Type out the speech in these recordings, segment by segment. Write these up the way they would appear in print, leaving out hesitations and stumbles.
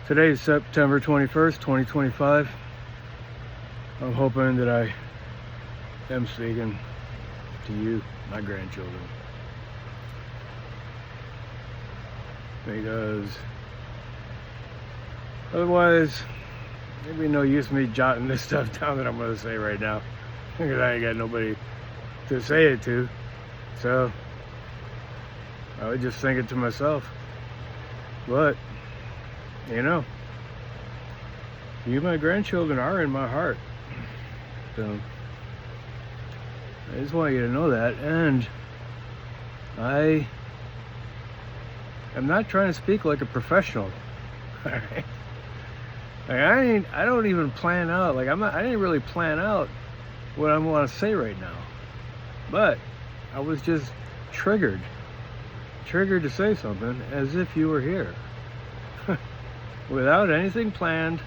Today is September 21st, 2025. I'm hoping that I am speaking to you, my grandchildren. Because otherwise, there'd be no use me jotting this stuff down that I'm going to say right now. Because I ain't got nobody to say it to. So, I would just think it to myself. But, you know, you, my grandchildren, are in my heart. So, I just want you to know that. And I am not trying to speak like a professional. Alright? Like I don't even plan out. I didn't really plan out what I want to say right now. But I was just triggered to say something as if you were here. Without anything planned.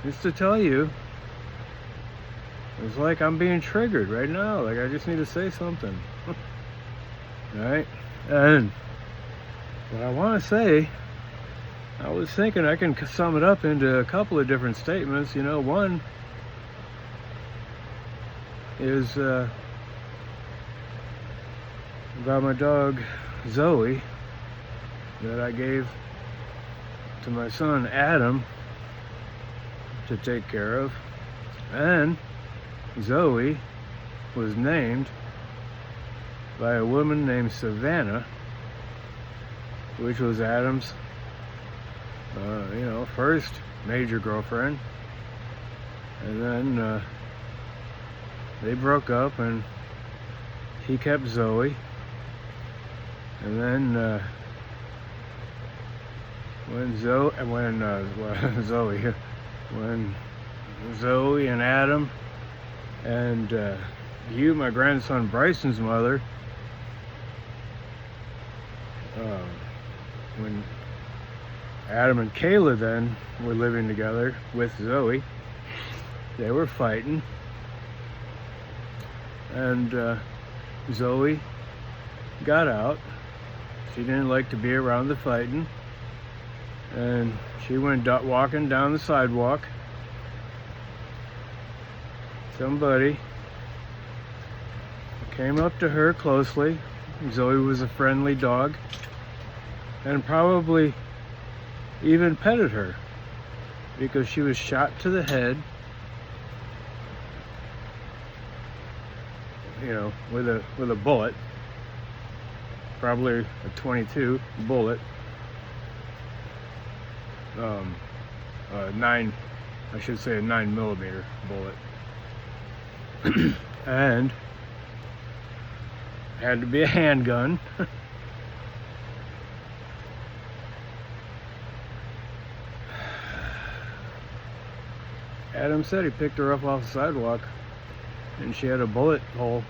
Just to tell you, it's like I'm being triggered right now. Like I just need to say something. Alright? And what I want to say, I was thinking I can sum it up into a couple of different statements. You know, one is about my dog Zoe that I gave to my son Adam to take care of. And Zoe was named by a woman named Savannah, which was Adam's first major girlfriend. And then they broke up and he kept Zoe. And then when Zoe and Adam and you, my grandson Bryson's mother, when Adam and Kayla then were living together with Zoe, they were fighting, and Zoe got out. She didn't like to be around the fighting, and she went walking down the sidewalk. Somebody came up to her closely. Zoe was a friendly dog, and probably even petted her because she was shot to the head, with a bullet, probably a .22 bullet, 9mm bullet. And had to be a handgun. Adam said he picked her up off the sidewalk and she had a bullet hole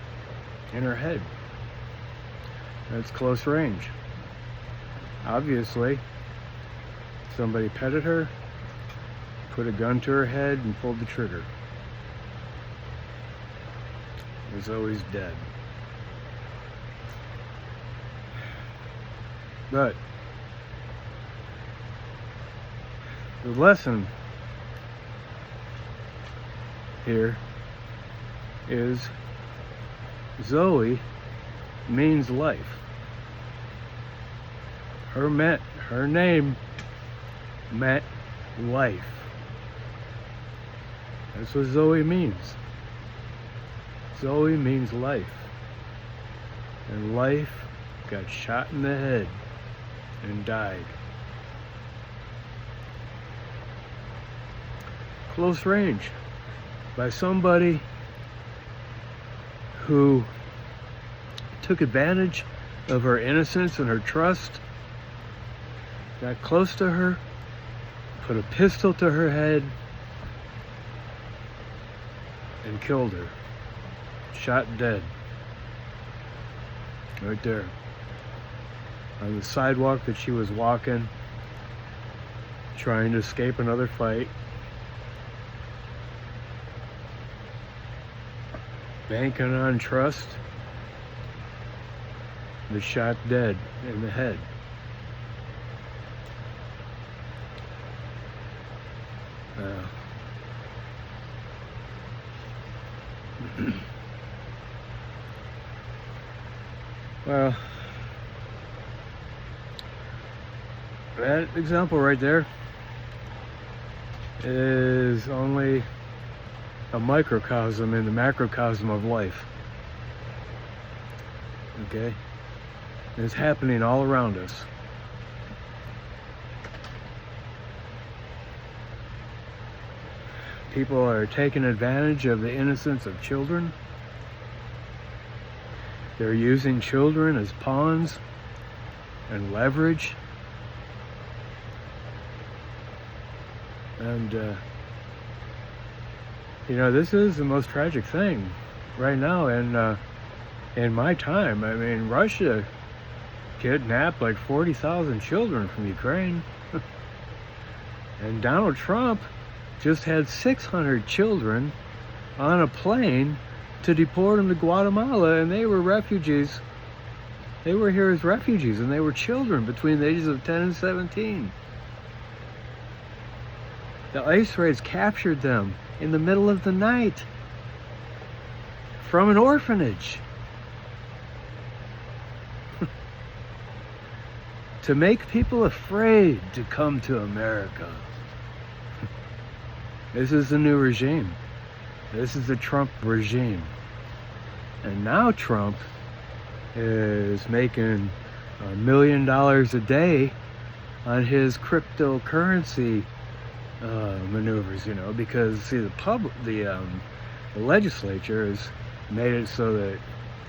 in her head. That's close range. Obviously, somebody petted her, put a gun to her head, and pulled the trigger. Zoe's dead. But the lesson here is Zoe means life. Her name meant life. That's what Zoe means. Zoe means life. And life got shot in the head and died. Close range. By somebody who took advantage of her innocence and her trust, got close to her, put a pistol to her head, and killed her. Shot dead. Right there. On the sidewalk that she was walking, trying to escape another fight. Banking on trust, was shot dead in the head. Well, that example right there is only a microcosm in the macrocosm of life. Okay? It's happening all around us. People are taking advantage of the innocence of children. They're using children as pawns and leverage. And, this is the most tragic thing right now in my time. I mean, Russia kidnapped like 40,000 children from Ukraine. And Donald Trump just had 600 children on a plane to deport them to Guatemala, and they were refugees. They were here as refugees, and they were children between the ages of 10 and 17. The ICE raids captured them in the middle of the night from an orphanage to make people afraid to come to America. This is the new regime. This is the Trump regime. And now Trump is making $1 million a day on his cryptocurrency maneuvers, because see, the legislature has made it so that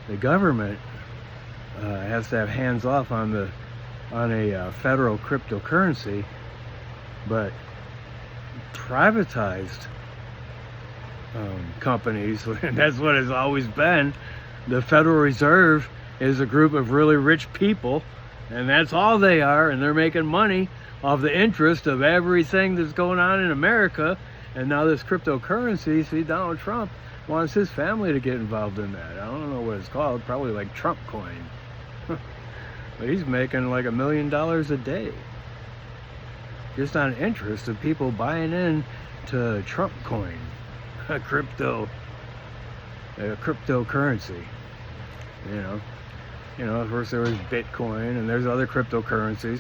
the government has to have hands off on a federal cryptocurrency, but privatized companies, and that's what it's always been. The Federal Reserve is a group of really rich people, and that's all they are, and they're making money off the interest of everything that's going on in America. And now this cryptocurrency, see, Donald Trump wants his family to get involved in that. I don't know what it's called, probably like Trump coin. But he's making like $1 million a day just on interest of people buying in to Trump coin, a cryptocurrency. Of course there was Bitcoin and there's other cryptocurrencies,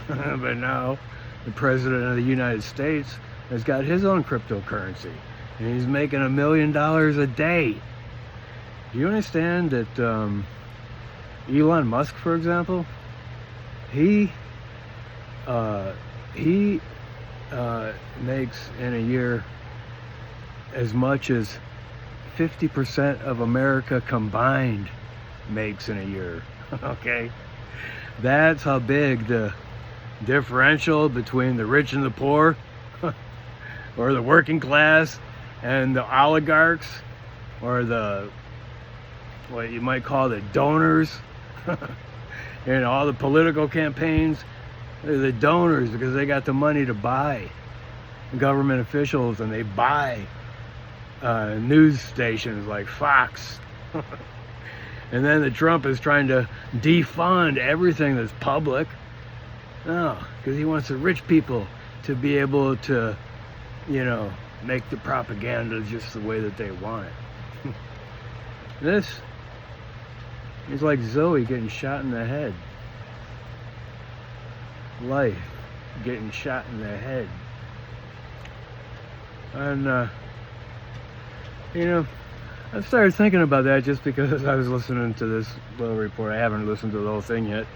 but now the President of the United States has got his own cryptocurrency, and he's making $1 million a day. Do you understand that Elon Musk, for example, he makes in a year as much as 50% of America combined makes in a year. Okay? That's how big the differential between the rich and the poor, or the working class and the oligarchs, or the, what you might call the donors, and all the political campaigns. They're the donors because they got the money to buy government officials, and they buy news stations like Fox. And then the Trump is trying to defund everything that's public. No, because he wants the rich people to be able to, make the propaganda just the way that they want it. This is like Zoe getting shot in the head. Life getting shot in the head. And I started thinking about that just because I was listening to this little report. I haven't listened to the whole thing yet.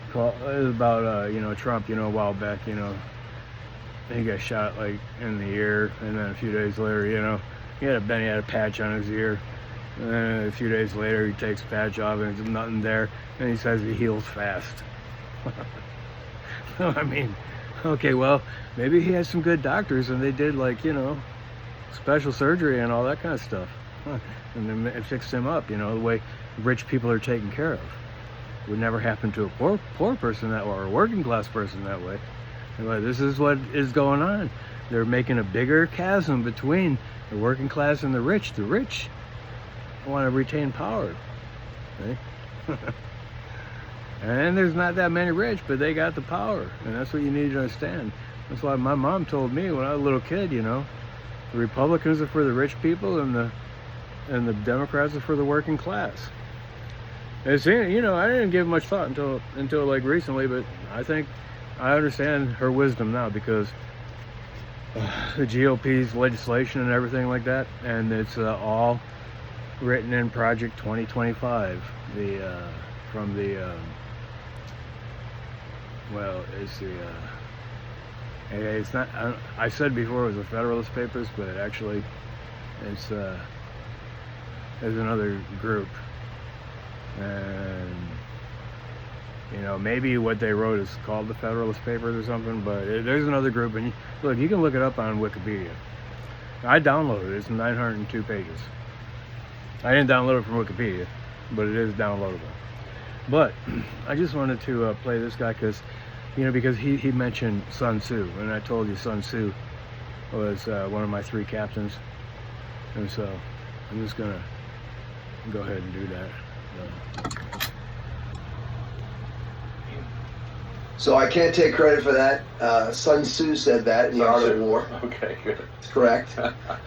It was about Trump, a while back. He got shot like in the ear, and then a few days later, he had a patch on his ear. And then a few days later, he takes the patch off and there's nothing there, and he says he heals fast. I mean, okay, well, maybe he has some good doctors and they did special surgery and all that kind of stuff. And then it fixed him up, the way rich people are taken care of. It would never happen to a poor person or a working class person that way. Anyway, this is what is going on. They're making a bigger chasm between the working class and the rich. The rich want to retain power. Okay? And there's not that many rich, but they got the power, and that's what you need to understand. That's why my mom told me when I was a little kid, you know, the Republicans are for the rich people, and the Democrats are for the working class. It's, you know, I didn't give much thought until like recently, but I think I understand her wisdom now, because the GOP's legislation and everything like that, and it's all written in Project 2025. From the well, it's not. I said before it was the Federalist Papers, but actually, it's there's another group, and you know, maybe what they wrote is called the Federalist Papers or something. But there's another group, and look, you can look it up on Wikipedia. I downloaded it. It's 902 pages. I didn't download it from Wikipedia, but it is downloadable. But I just wanted to play this guy because, you know, because he mentioned Sun Tzu, and I told you Sun Tzu was one of my 3 captains, and so I'm just gonna go ahead and do that. So I can't take credit for that. Sun Tzu said that in The Art of War. Okay, good. That's correct.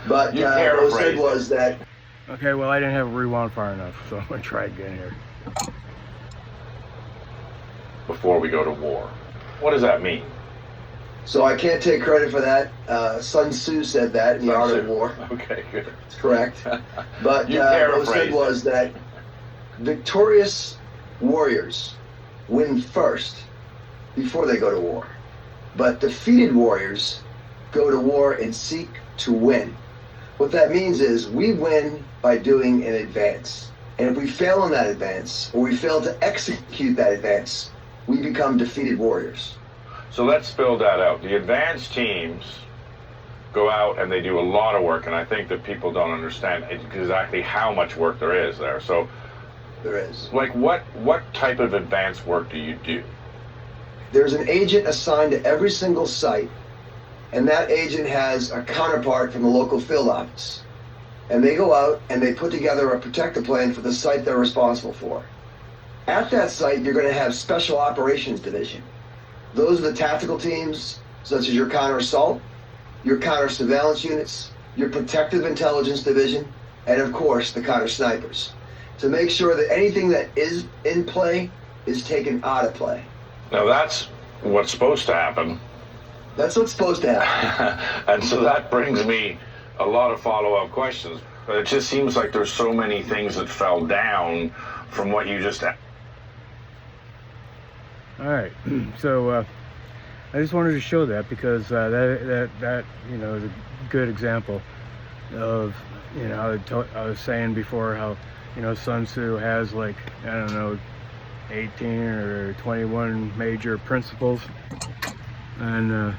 But You what was said paraphrased was that. Okay, well, I didn't have a rewind far enough, so I'm gonna try again here. Before we go to war. What does that mean? So I can't take credit for that. Sun Tzu said that in The Art of War. Okay, good. That's correct. But You what was said paraphrased. was that victorious warriors win first before they go to war. But defeated warriors go to war and seek to win. What that means is we win by doing an advance. And if we fail on that advance, or we fail to execute that advance, we become defeated warriors. So let's spell that out. The advanced teams go out and they do a lot of work, and I think that people don't understand exactly how much work there is there. So, There is. like, what type of advanced work do you do? There's an agent assigned to every single site, and that agent has a counterpart from the local field office. And they go out and they put together a protective plan for the site they're responsible for. At that site, you're going to have Special Operations Division. Those are the tactical teams, such as your counter-assault, your counter-surveillance units, your Protective Intelligence Division, and of course, the counter-snipers, to make sure that anything that is in play is taken out of play. Now, that's what's supposed to happen. That's what's supposed to happen. And so that brings me a lot of follow-up questions. It just seems like there's so many things that fell down from what you just... All right, so I just wanted to show that because that you know is a good example of, you know, I was saying before how, you know, Sun Tzu has, like, I don't know, 18 or 21 major principles, and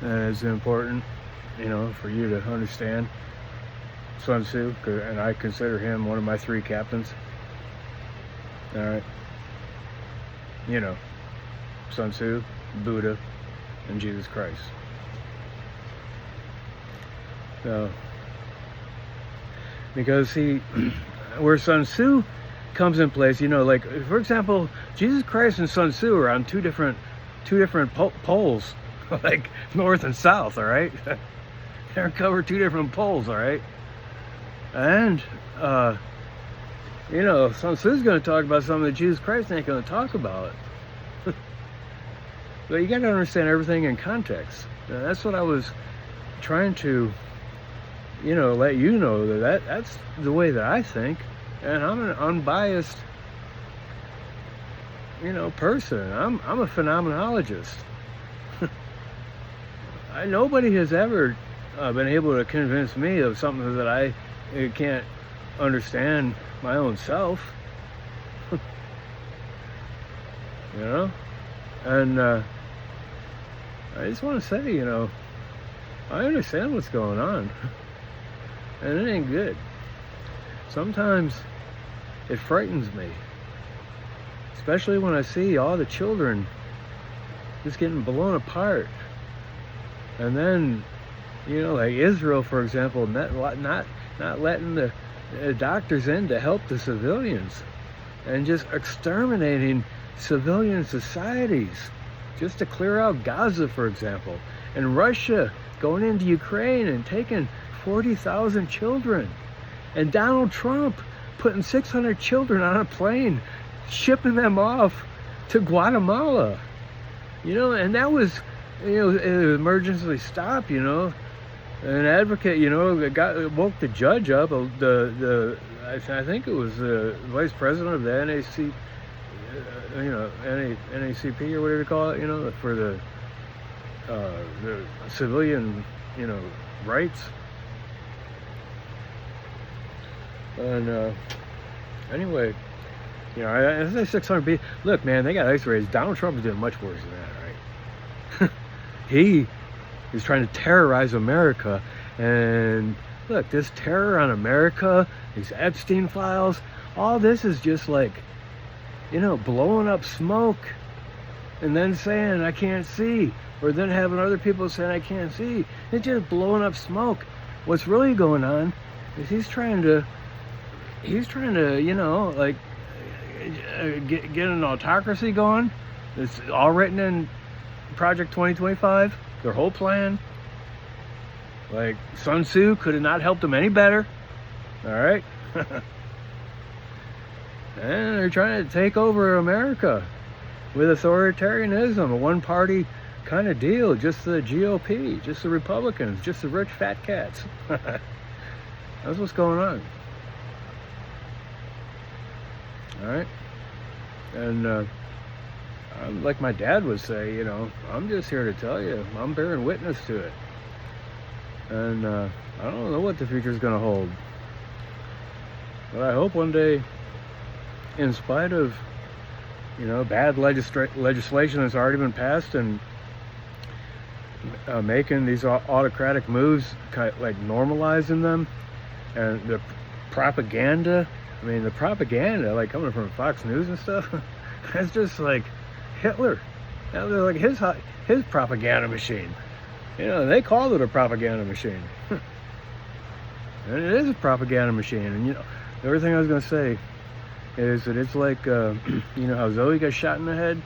it's important, you know, for you to understand Sun Tzu, and I consider him one of my 3 captains. All right. You know, Sun Tzu, Buddha, and Jesus Christ. So, because where Sun Tzu comes in place, you know, like, for example, Jesus Christ and Sun Tzu are on two different poles, like north and south, all right? They're covered 2 different poles, all right? And, you know, Sun Tzu's going to talk about something that Jesus Christ ain't going to talk about. But you got to understand everything in context. Now, that's what I was trying to, you know, let you know, that's the way that I think. And I'm an unbiased, you know, person. I'm a phenomenologist. Nobody has ever been able to convince me of something that I can't understand my own self. You know? And I just want to say, you know, I understand what's going on, and it ain't good. Sometimes it frightens me, especially when I see all the children just getting blown apart. And then, you know, like Israel, for example, not letting the doctors in to help the civilians. and just exterminating civilian societies just to clear out Gaza, for example, and Russia going into Ukraine and taking 40,000 children, and Donald Trump putting 600 children on a plane, shipping them off to Guatemala, you know, and that was, you know, an emergency stop, you know, an advocate, you know, woke the judge up, I think it was the vice president of the NAC, you know, NACP or whatever you call it, you know, for the civilian, you know, rights. And anyway, you know, I say 600 people. Look, man, they got ice raids. Donald Trump is doing much worse than that, right? He is trying to terrorize America. And look, this terror on America, these Epstein files, all this is just like, you know, blowing up smoke and then saying, I can't see. Or then having other people saying, I can't see. It's just blowing up smoke. What's really going on is he's trying to, you know, like, get an autocracy going. It's all written in Project 2025, their whole plan. Like, Sun Tzu could have not helped them any better. All right? And they're trying to take over America with authoritarianism, a one-party kind of deal, just the GOP, just the Republicans, just the rich fat cats. That's what's going on. All right? And like my dad would say, you know, I'm just here to tell you, I'm bearing witness to it. And I don't know what the future's going to hold. But I hope one day, in spite of, you know, bad legislation that's already been passed and making these autocratic moves, kind of like normalizing them, and the propaganda, I mean, the propaganda, like coming from Fox News and stuff, that's just like Hitler. That was like his propaganda machine. You know, they called it a propaganda machine. And it is a propaganda machine. And, you know, the other thing I was going to say is that it's like, you know how Zoe got shot in the head?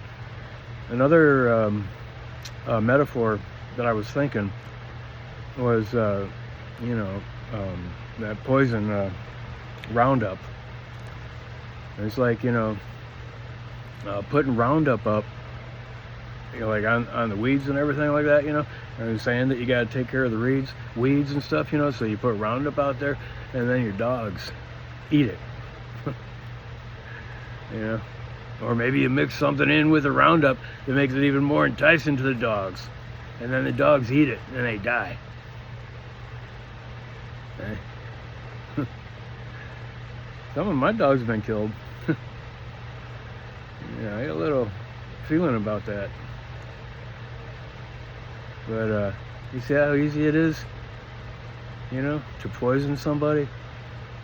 Another metaphor that I was thinking was, you know, that poison Roundup. It's like, you know, putting Roundup up, you know, like on the weeds and everything like that, you know, and saying that you got to take care of the weeds and stuff, you know, so you put Roundup out there and then your dogs eat it. You know, or maybe you mix something in with the Roundup that makes it even more enticing to the dogs, and then the dogs eat it and they die. Okay. Some of my dogs have been killed. Yeah, I got a little feeling about that. But you see how easy it is, you know, to poison somebody?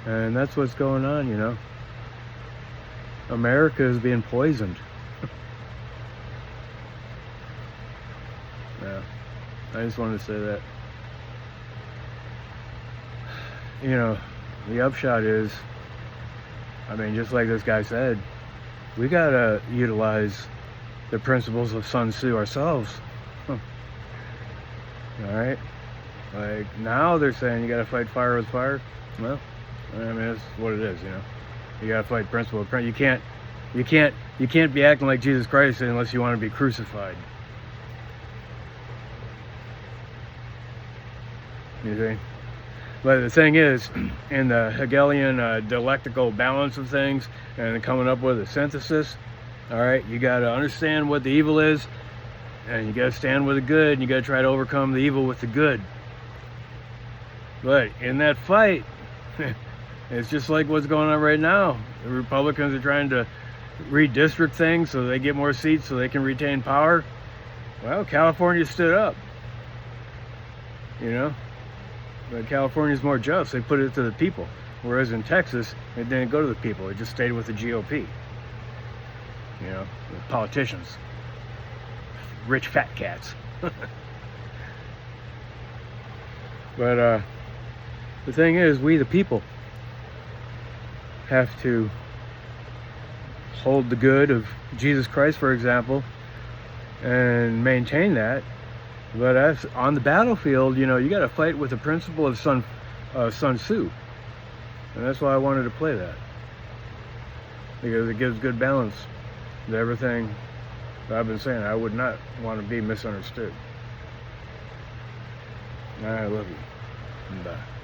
And that's what's going on, you know. America is being poisoned. Yeah, I just wanted to say that. You know, the upshot is, I mean, just like this guy said, we gotta utilize the principles of Sun Tzu ourselves. All right? Like, now they're saying you gotta fight fire with fire. Well, I mean, that's what it is, you know. You gotta fight principle. You can't be acting like Jesus Christ unless you want to be crucified. You see? But the thing is, in the Hegelian dialectical balance of things and coming up with a synthesis, all right, you got to understand what the evil is, and you got to stand with the good, and you got to try to overcome the evil with the good. But in that fight, it's just like what's going on right now. The Republicans are trying to redistrict things so they get more seats so they can retain power. Well, California stood up, you know. But California's more just. They put it to the people. Whereas in Texas, it didn't go to the people. It just stayed with the GOP. You know, the politicians. Rich fat cats. But the thing is, we the people have to hold the good of Jesus Christ, for example, and maintain that. But as on the battlefield, you got to fight with the principle of Sun Tzu, and that's why I wanted to play that, because it gives good balance to everything that I've been saying. I would not want to be misunderstood. I love you. Bye.